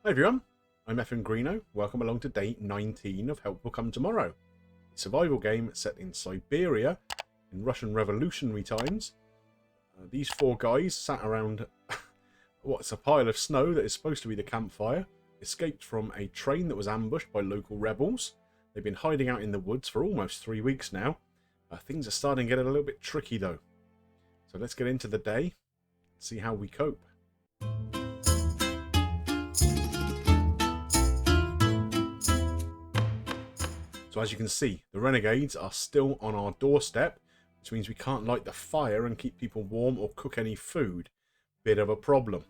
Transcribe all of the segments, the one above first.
Hi everyone, I'm Greeno. Welcome along to day 19 of Help Will Come Tomorrow. A survival game set in Siberia in Russian revolutionary times. These four guys sat around what's a pile of snow that is supposed to be the campfire, escaped from a train that was ambushed by local rebels. They've been hiding out in the woods for almost 3 weeks now. Things are starting to get a little bit tricky though. So let's get into the day and see how we cope. So as you can see, the renegades are still on our doorstep, which means we can't light the fire and keep people warm or cook any food. Bit of a problem.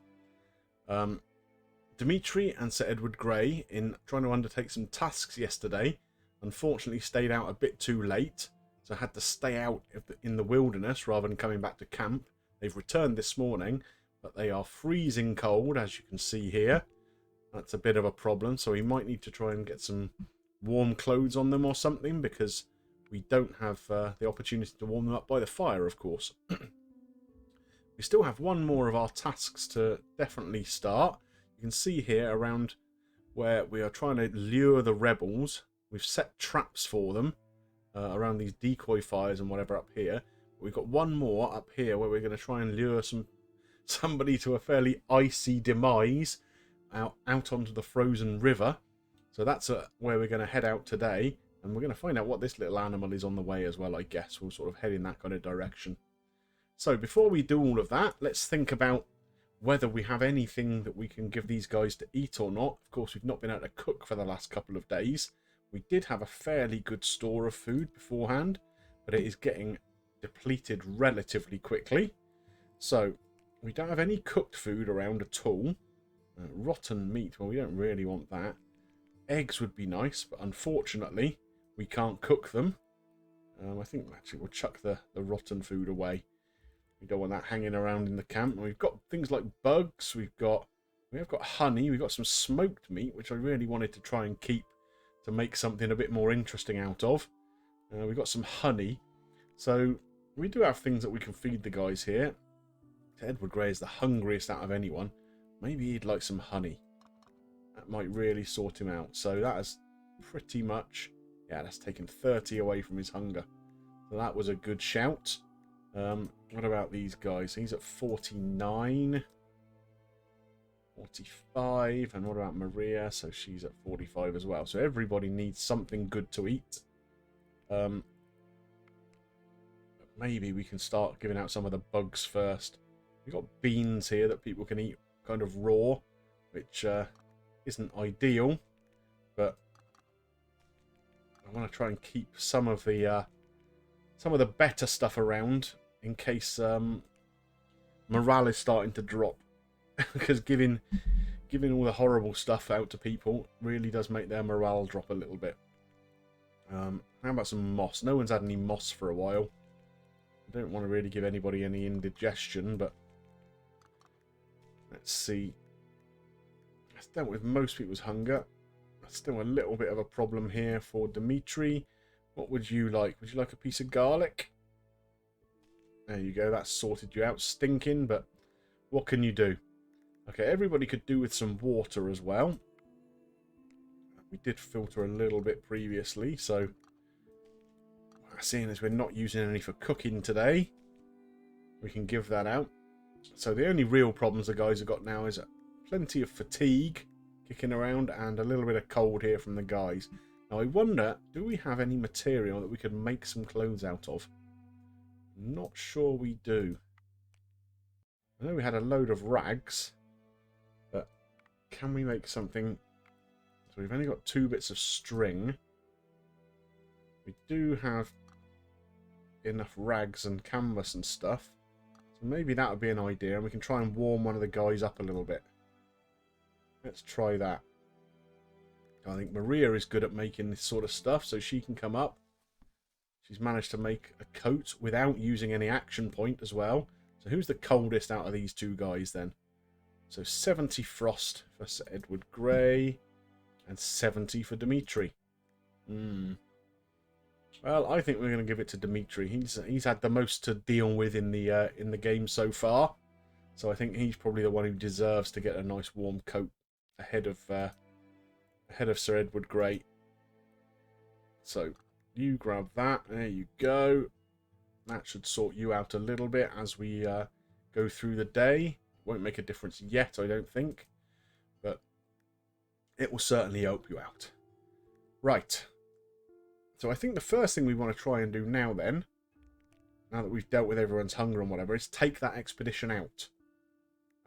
Dmitri and Sir Edward Grey, in trying to undertake some tasks yesterday, unfortunately stayed out a bit too late, so had to stay out in the wilderness rather than coming back to camp. They've returned this morning, but they are freezing cold, as you can see here. That's a bit of a problem, so we might need to try and get some warm clothes on them or something, because we don't have the opportunity to warm them up by the fire, of course. We still have one more of our tasks to definitely start. You can see here around where we are trying to lure the rebels. We've set traps for them around these decoy fires and whatever up here. We've got one more up here where we're going to try and lure somebody to a fairly icy demise out onto the frozen river. So that's where we're going to head out today, and we're going to find out what this little animal is on the way as well, I guess. We'll sort of head in that kind of direction. So before we do all of that, let's think about whether we have anything that we can give these guys to eat or not. Of course, we've not been able to cook for the last couple of days. We did have a fairly good store of food beforehand, but it is getting depleted relatively quickly. So we don't have any cooked food around at all. Rotten meat, well, we don't really want that. Eggs would be nice, but unfortunately we can't cook them. I think actually we'll chuck the rotten food away. We don't want that hanging around in the camp. We've got things like bugs. We have got honey. We've got some smoked meat, which I really wanted to try and keep to make something a bit more interesting out of. We've got some honey. So we do have things that we can feed the guys here. Edward Grey is the hungriest out of anyone. Maybe he'd like some honey. That might really sort him out. So that is pretty much, yeah, that's taken 30 away from his hunger. So that was a good shout. What about these guys? He's at 49, 45, and what about Maria? So she's at 45 as well. So everybody needs something good to eat. Maybe we can start giving out some of the bugs first. We've got beans here that people can eat kind of raw, which isn't ideal, but I want to try and keep some of the better stuff around in case morale is starting to drop. Because giving all the horrible stuff out to people really does make their morale drop a little bit. How about some moss? No one's had any moss for a while. I don't want to really give anybody any indigestion, but let's see. That's dealt with most people's hunger. That's still a little bit of a problem here for Dmitri. What would you like? Would you like a piece of garlic? There you go. That's sorted you out. Stinking, but what can you do? Okay, everybody could do with some water as well. We did filter a little bit previously, so seeing as we're not using any for cooking today, we can give that out. So the only real problems the guys have got now is plenty of fatigue kicking around and a little bit of cold here from the guys. Now I wonder, do we have any material that we could make some clothes out of? Not sure we do. I know we had a load of rags, but can we make something? So we've only got 2 bits of string. We do have enough rags and canvas and stuff. So maybe that would be an idea, and we can try and warm one of the guys up a little bit. Let's try that. I think Maria is good at making this sort of stuff, so she can come up. She's managed to make a coat without using any action point as well. So who's the coldest out of these two guys then? So 70 frost for Sir Edward Grey and 70 for Dmitri. Well, I think we're going to give it to Dmitri. He's had the most to deal with in the game so far. So I think he's probably the one who deserves to get a nice warm coat. ahead of Sir Edward Grey. So you grab that. There you go. That should sort you out a little bit as we go through the day. Won't make a difference yet, I don't think, but it will certainly help you out. Right. So I think the first thing we want to try and do now then, now that we've dealt with everyone's hunger and whatever, is take that expedition out.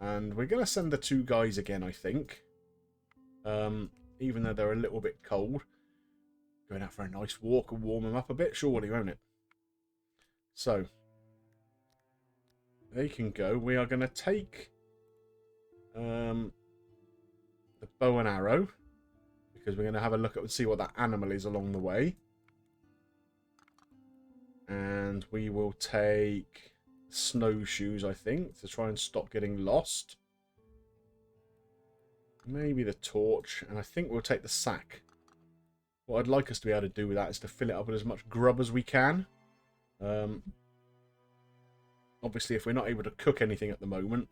And we're going to send the 2 guys again, I think. Even though they're a little bit cold. Going out for a nice walk and warm them up a bit, surely, won't it? So, they can go. We are going to take the bow and arrow, because we're going to have a look at and see what that animal is along the way. And we will take snowshoes, I think, to try and stop getting lost. Maybe the torch, and I think we'll take the sack. What I'd like us to be able to do with that is to fill it up with as much grub as we can. Obviously, if we're not able to cook anything at the moment,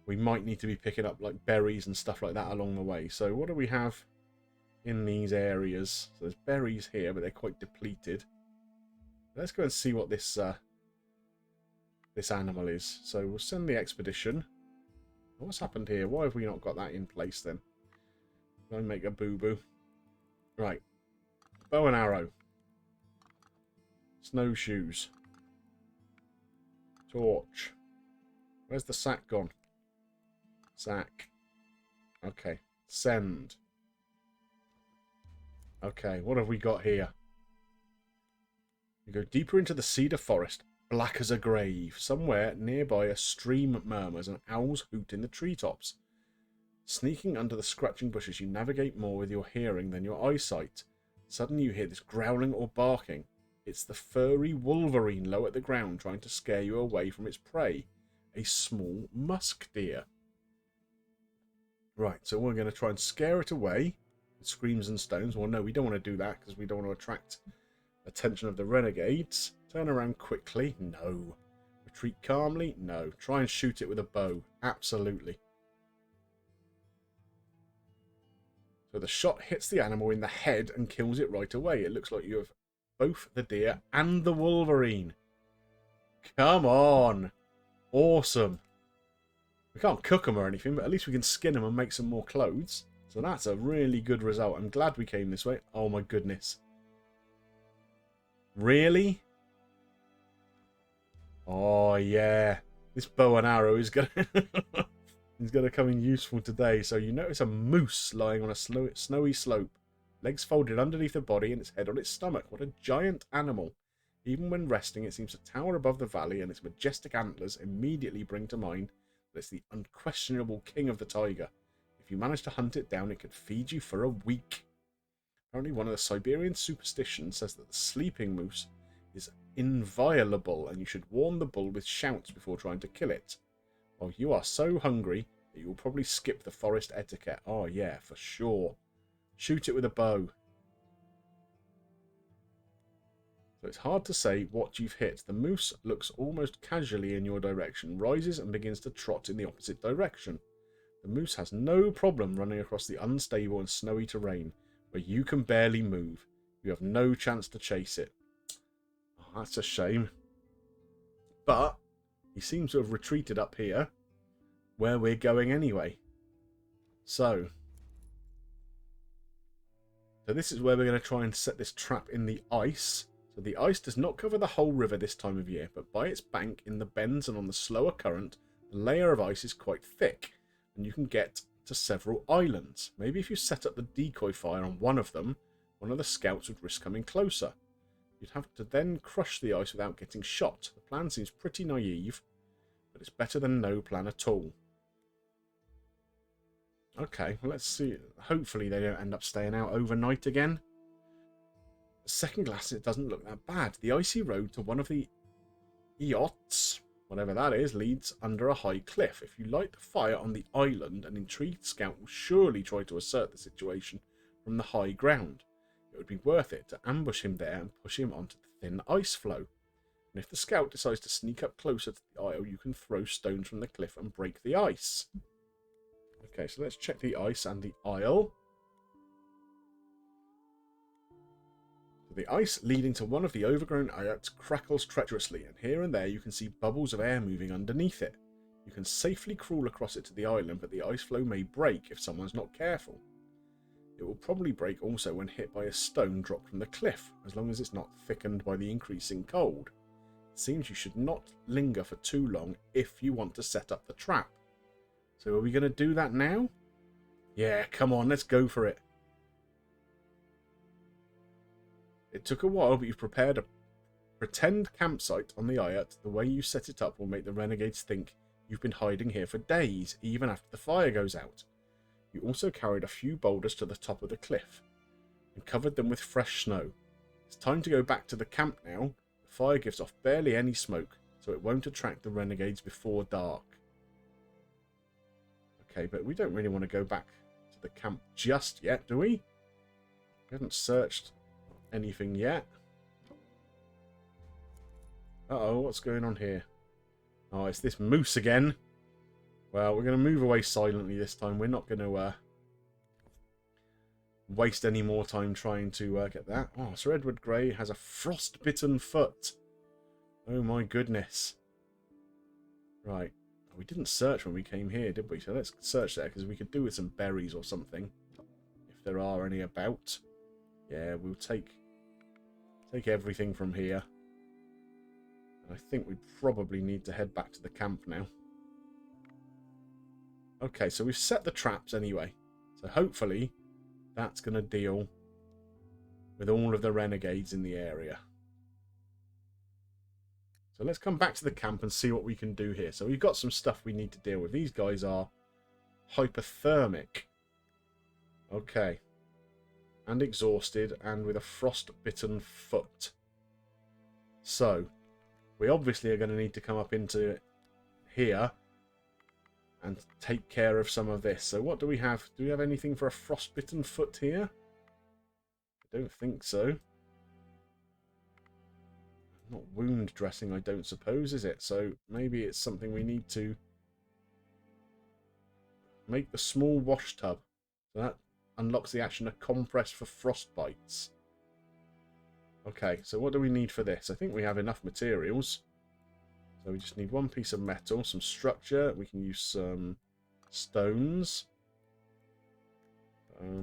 we might need to be picking up like berries and stuff like that along the way. So what do we have in these areas? So there's berries here, but they're quite depleted. Let's go and see what this this animal is. So we'll send the expedition. What's happened here? Why have we not got that in place then? Did I make a boo-boo? Right. Bow and arrow. Snowshoes. Torch. Where's the sack gone? Sack. Okay. Send. Okay, what have we got here? We go deeper into the cedar forest, black as a grave. Somewhere nearby a stream murmurs and owls hoot in the treetops. Sneaking under the scratching bushes, you navigate more with your hearing than your eyesight. Suddenly you hear this growling or barking. It's the furry wolverine low at the ground trying to scare you away from its prey, a small musk deer. Right, so we're going to try and scare it away with screams and stones. Well, no, we don't want to do that because we don't want to attract attention of the renegades. Turn around quickly. No. Retreat calmly. No. Try and shoot it with a bow. Absolutely. So the shot hits the animal in the head and kills it right away. It looks like you have both the deer and the wolverine. Come on. Awesome. We can't cook them or anything, but at least we can skin them and make some more clothes. So that's a really good result. I'm glad we came this way. Oh my goodness. Really? Oh yeah. This bow and arrow is gonna is gonna come in useful today. So you notice a moose lying on a snowy slope, legs folded underneath the body and its head on its stomach. What a giant animal. Even when resting, it seems to tower above the valley, and its majestic antlers immediately bring to mind that it's the unquestionable king of the taiga. If you manage to hunt it down, it could feed you for a week. Apparently one of the Siberian superstitions says that the sleeping moose is inviolable, and you should warn the bull with shouts before trying to kill it. Well, you are so hungry that you will probably skip the forest etiquette. Oh yeah, for sure. Shoot it with a bow. So it's hard to say what you've hit. The moose looks almost casually in your direction, rises and begins to trot in the opposite direction. The moose has no problem running across the unstable and snowy terrain, where you can barely move. You have no chance to chase it. Oh, that's a shame. But he seems to have retreated up here, where we're going anyway. So this is where we're going to try and set this trap in the ice. So the ice does not cover the whole river this time of year, but by its bank, in the bends and on the slower current, the layer of ice is quite thick, and you can get to several islands. Maybe if you set up the decoy fire on one of them, one of the scouts would risk coming closer. You'd have to then crush the ice without getting shot. The plan seems pretty naive, but it's better than no plan at all. Okay, well, let's see. Hopefully they don't end up staying out overnight again. Second glance, it doesn't look that bad. The icy road to one of the eyots, whatever that is, leads under a high cliff. If you light the fire on the island, an intrigued scout will surely try to assert the situation from the high ground. It would be worth it to ambush him there and push him onto the thin ice floe. And if the scout decides to sneak up closer to the isle, you can throw stones from the cliff and break the ice. Okay, so let's check the ice and the isle. The ice leading to one of the overgrown ayats crackles treacherously, and here and there you can see bubbles of air moving underneath it. You can safely crawl across it to the island, but the ice floe may break if someone's not careful. It will probably break also when hit by a stone dropped from the cliff, as long as it's not thickened by the increasing cold. It seems you should not linger for too long if you want to set up the trap. So are we going to do that now? Yeah, come on, let's go for it. It took a while, but you've prepared a pretend campsite on the ayat. The way you set it up will make the renegades think you've been hiding here for days, even after the fire goes out. You also carried a few boulders to the top of the cliff and covered them with fresh snow. It's time to go back to the camp now. The fire gives off barely any smoke, so it won't attract the renegades before dark. Okay, but we don't really want to go back to the camp just yet, do we? We haven't searched anything yet. Uh-oh, what's going on here? Oh, it's this moose again. Well, we're going to move away silently this time. We're not going to waste any more time trying to get that. Oh, Sir Edward Grey has a frostbitten foot. Oh my goodness. Right. We didn't search when we came here, did we? So let's search there, because we could do with some berries or something. If there are any about. Yeah, we'll take everything from here. And I think we probably need to head back to the camp now. Okay, so we've set the traps anyway. So hopefully that's going to deal with all of the renegades in the area. So let's come back to the camp and see what we can do here. So we've got some stuff we need to deal with. These guys are hypothermic. Okay. And exhausted and with a frostbitten foot. So we obviously are going to need to come up into here and take care of some of this. So what do we have? Do we have anything for a frostbitten foot here? I don't think so. Not wound dressing, I don't suppose, is it? So maybe it's something we need to make the small wash tub. So that unlocks the action of compress for frostbites. Okay, so what do we need for this? I think we have enough materials. So we just need one piece of metal, some structure. We can use some stones.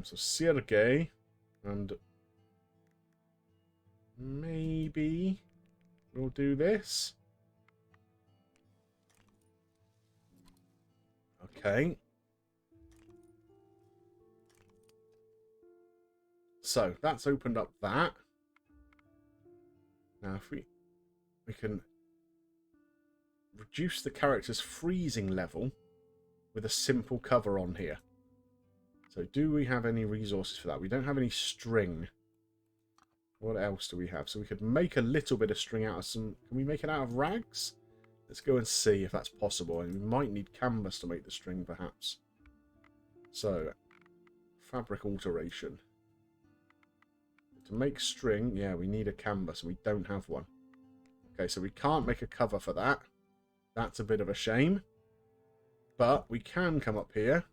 So sirge. And maybe we'll do this. Okay. So that's opened up that. Now if we can reduce the character's freezing level with a simple cover on here. So do we have any resources for that? We don't have any string. What else do we have? So we could make a little bit of string out of some... Can we make it out of rags? Let's go and see if that's possible. And we might need canvas to make the string, perhaps. So, fabric alteration. To make string, yeah, we need a canvas, and we don't have one. Okay, so we can't make a cover for that. That's a bit of a shame. But we can come up here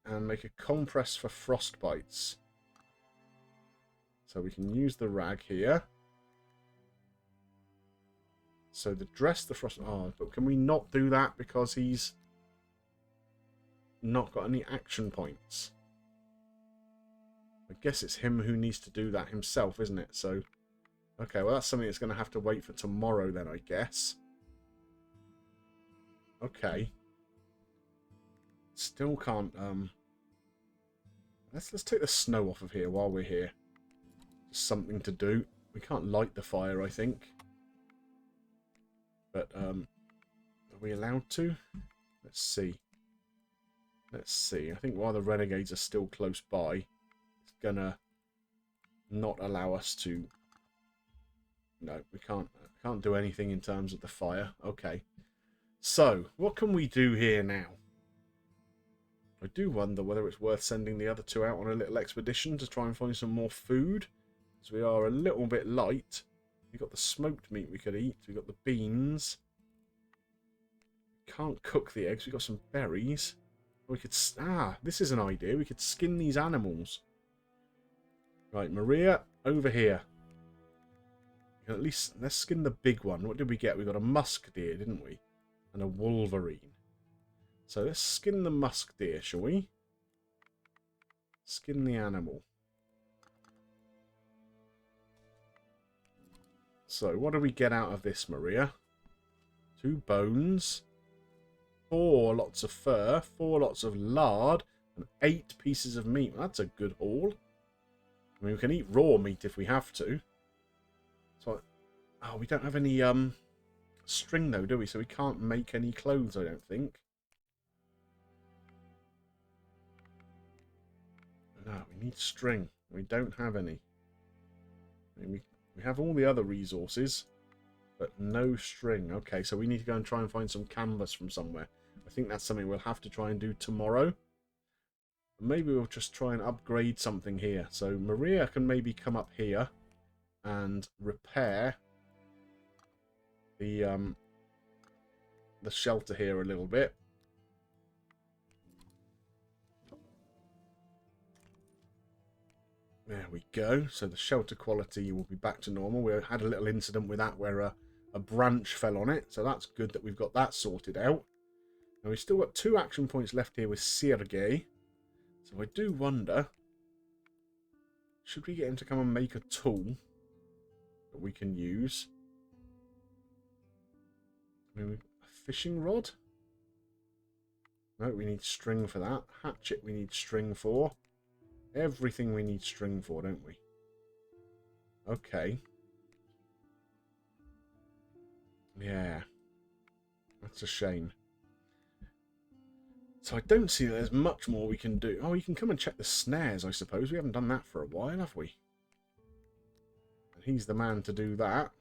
and make a compress for frostbites. So we can use the rag here. So the dress the frost... Oh, but can we not do that because he's not got any action points? I guess it's him who needs to do that himself, isn't it? So, okay, well that's something that's going to have to wait for tomorrow then, I guess. Okay. Still can't... Let's take the snow off of here while we're here. Something to do. We can't light the fire, I think. But, are we allowed to? Let's see. Let's see. I think while the renegades are still close by, it's gonna not allow us to... No, we can't do anything in terms of the fire. Okay. So, what can we do here now? I do wonder whether it's worth sending the other two out on a little expedition to try and find some more food. Because we are a little bit light. We've got the smoked meat we could eat. We've got the beans. Can't cook the eggs. We've got some berries. We could... this is an idea. We could skin these animals. Right, Maria, over here. At least, let's skin the big one. What did we get? We got a musk deer, didn't we? And a wolverine. So let's skin the musk deer, shall we? Skin the animal. So, what do we get out of this, Maria? 2 bones. 4 lots of fur. 4 lots of lard. And 8 pieces of meat. That's a good haul. I mean, we can eat raw meat if we have to. So, oh, we don't have any string, though, do we? So we can't make any clothes, I don't think. No, we need string. We don't have any. I mean, we have all the other resources, but no string. Okay, so we need to go and try and find some canvas from somewhere. I think that's something we'll have to try and do tomorrow. Maybe we'll just try and upgrade something here. So Maria can maybe come up here and repair the shelter here a little bit. There we go. So the shelter quality will be back to normal. We had a little incident with that where a branch fell on it. So that's good that we've got that sorted out. Now we've still got 2 action points left here with Sergei. So I do wonder, should we get him to come and make a tool that we can use? I mean, a fishing rod? No, we need string for that. Hatchet we need string for. Everything we need string for, don't we? Okay. Yeah. That's a shame. So I don't see that there's much more we can do. Oh, you can come and check the snares, I suppose. We haven't done that for a while, have we? And he's the man to do that.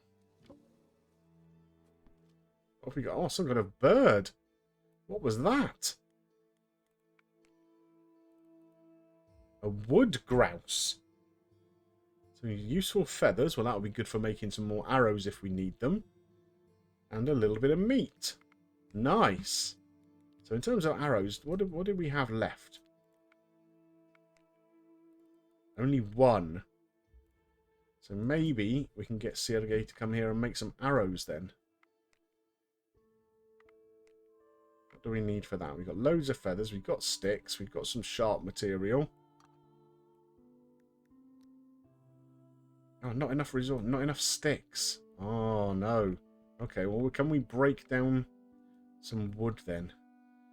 What have we got? Oh, some kind of bird. What was that? A wood grouse. So useful feathers. Well, that'll be good for making some more arrows if we need them. And a little bit of meat. Nice. So in terms of arrows, what did we have left? Only 1. So maybe we can get Sergei to come here and make some arrows then. What do we need for that? We've got loads of feathers. We've got sticks. We've got some sharp material. Oh, not enough resource. Not enough sticks. Oh, no. Okay, well, can we break down some wood then?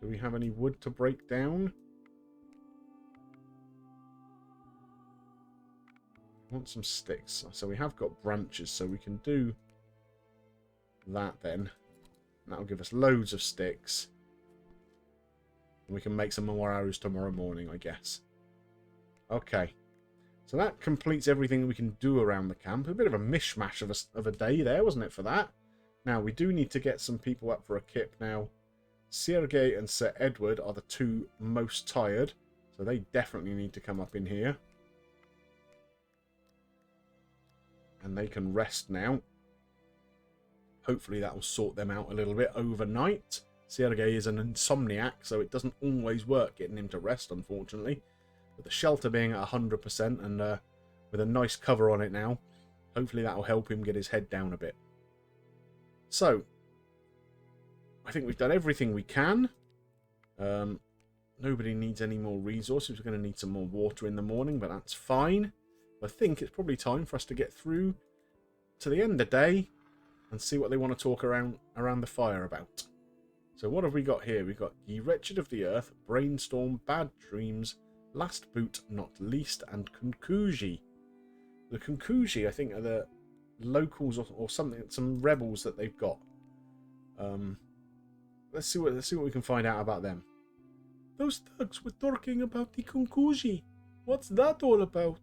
Do we have any wood to break down? I want some sticks. So we have got branches, so we can do that then. That'll give us loads of sticks. And we can make some more arrows tomorrow morning, I guess. Okay. So that completes everything we can do around the camp. A bit of a mishmash of a day there, wasn't it, for that? Now, we do need to get some people up for a kip now. Sergei and Sir Edward are the 2 most tired, so they definitely need to come up in here. And they can rest now. Hopefully that will sort them out a little bit overnight. Sergei is an insomniac, so it doesn't always work getting him to rest, unfortunately. But the shelter being at 100% and with a nice cover on it now, hopefully that will help him get his head down a bit. So, I think we've done everything we can. Nobody needs any more resources. We're going to need some more water in the morning, but that's fine. I think it's probably time for us to get through to the end of the day and see what they want to talk around the fire about. So what have we got here? We've got Ye Wretched of the Earth, Brainstorm, Bad Dreams, Last Boot, Not Least, and Kunkuji. The Kunkuji, I think, are the locals or something, some rebels that they've got. Let's see what we can find out about them. Those thugs were talking about the Kunkuji. What's that all about?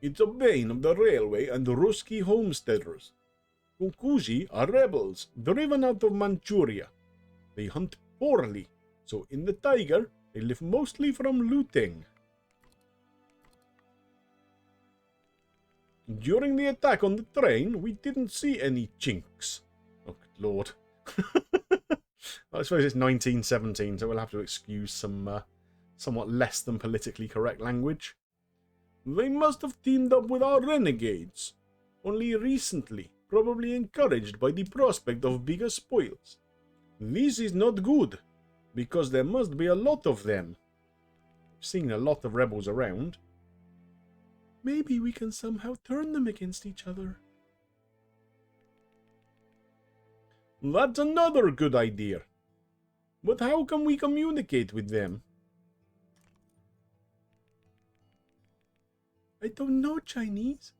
It's a bane of the railway and the Ruski homesteaders. Kunkuji are rebels driven out of Manchuria. They hunt poorly, so in the Tiger, they live mostly from looting. During the attack on the train, we didn't see any chinks. Oh, good lord. I suppose it's 1917, so we'll have to excuse some somewhat less than politically correct language. They must have teamed up with our renegades. Only recently, probably encouraged by the prospect of bigger spoils. This is not good, because there must be a lot of them. I've seen a lot of rebels around. Maybe we can somehow turn them against each other. That's another good idea. But how can we communicate with them? I don't know Chinese,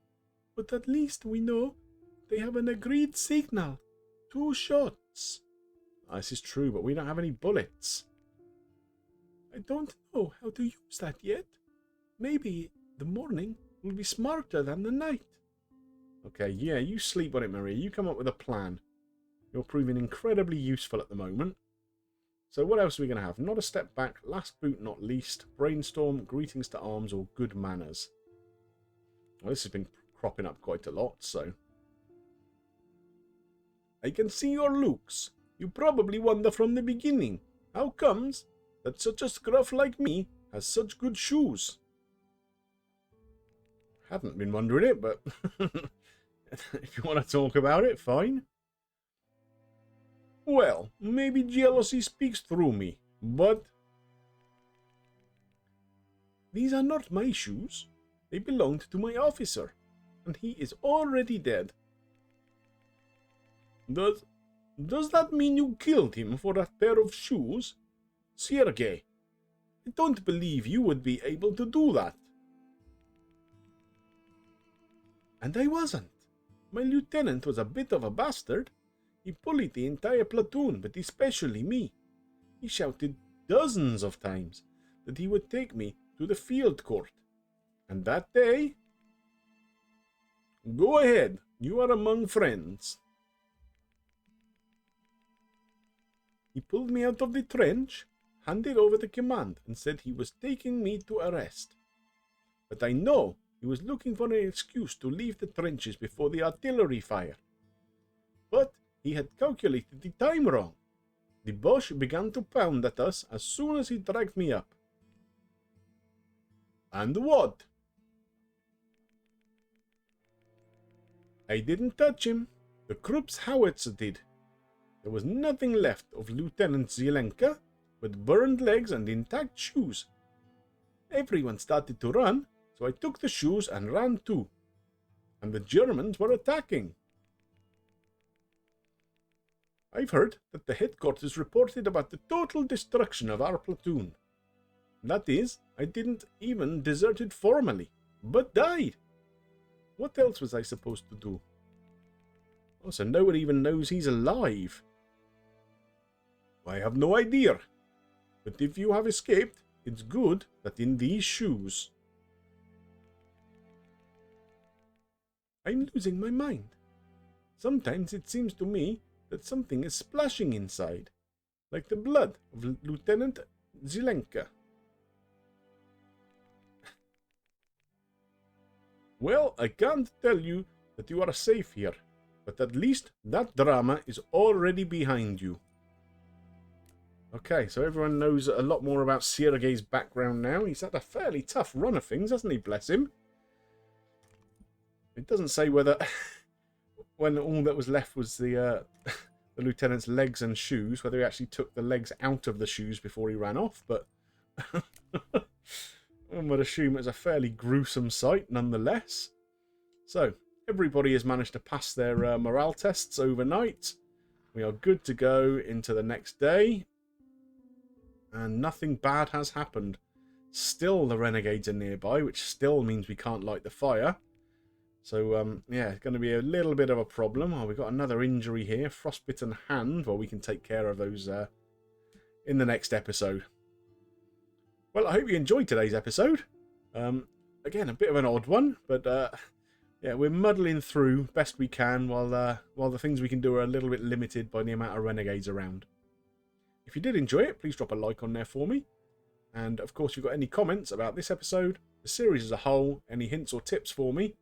but at least we know they have an agreed signal. 2 shots. This is true, but we don't have any bullets. I don't know how to use that yet. Maybe the morning will be smarter than the night. Okay, yeah, you sleep on it, Maria. You come up with a plan. You're proving incredibly useful at the moment. So what else are we going to have? Not a step back, last boot not least, brainstorm, greetings to arms, or good manners. Well, this has been cropping up quite a lot, so... I can see your looks. You probably wonder from the beginning, how comes that such a scruff like me has such good shoes? Hadn't been wondering it, but if you want to talk about it, fine. Well, maybe jealousy speaks through me, but... These are not my shoes. They belonged to my officer, and he is already dead. Does that mean you killed him for that pair of shoes? Sergei, I don't believe you would be able to do that. And I wasn't. My lieutenant was a bit of a bastard. He bullied the entire platoon, but especially me. He shouted dozens of times that he would take me to the field court. And that day... Go ahead, you are among friends. He pulled me out of the trench, handed over the command, and said he was taking me to arrest. But I know he was looking for an excuse to leave the trenches before the artillery fire. But he had calculated the time wrong. The Boche began to pound at us as soon as he dragged me up. And what? I didn't touch him. The Krupp's howitzer did. There was nothing left of Lieutenant Zelenka but burned legs and intact shoes. Everyone started to run, so I took the shoes and ran too. And the Germans were attacking. I've heard that the headquarters reported about the total destruction of our platoon. That is, I didn't even desert it formally, but died. What else was I supposed to do? Oh, so no one even knows he's alive. I have no idea. But if you have escaped, it's good that in these shoes. I'm losing my mind. Sometimes it seems to me that something is splashing inside, like the blood of Lieutenant Zelenka. Well, I can't tell you that you are safe here, but at least that drama is already behind you. Okay, so everyone knows a lot more about Sergei's background now. He's had a fairly tough run of things, hasn't he? Bless him. It doesn't say whether, when all that was left was the lieutenant's legs and shoes, whether he actually took the legs out of the shoes before he ran off, but one would assume it was a fairly gruesome sight nonetheless. So, everybody has managed to pass their morale tests overnight. We are good to go into the next day. And nothing bad has happened. Still the renegades are nearby, which still means we can't light the fire. So, yeah, it's going to be a little bit of a problem. Oh, we've got another injury here, frostbitten hand. Well, we can take care of those in the next episode. Well, I hope you enjoyed today's episode. Again, a bit of an odd one, but yeah, we're muddling through best we can while the things we can do are a little bit limited by the amount of renegades around. If you did enjoy it, please drop a like on there for me. And, of course, if you've got any comments about this episode, the series as a whole, any hints or tips for me,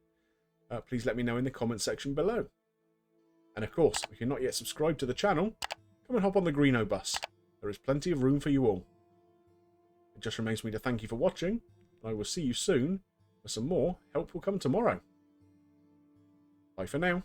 please let me know in the comment section below. And of course, if you're not yet subscribed to the channel, come and hop on the Greeno bus. There is plenty of room for you all. It just remains for me to thank you for watching, and I will see you soon, where some more help will come tomorrow. Bye for now.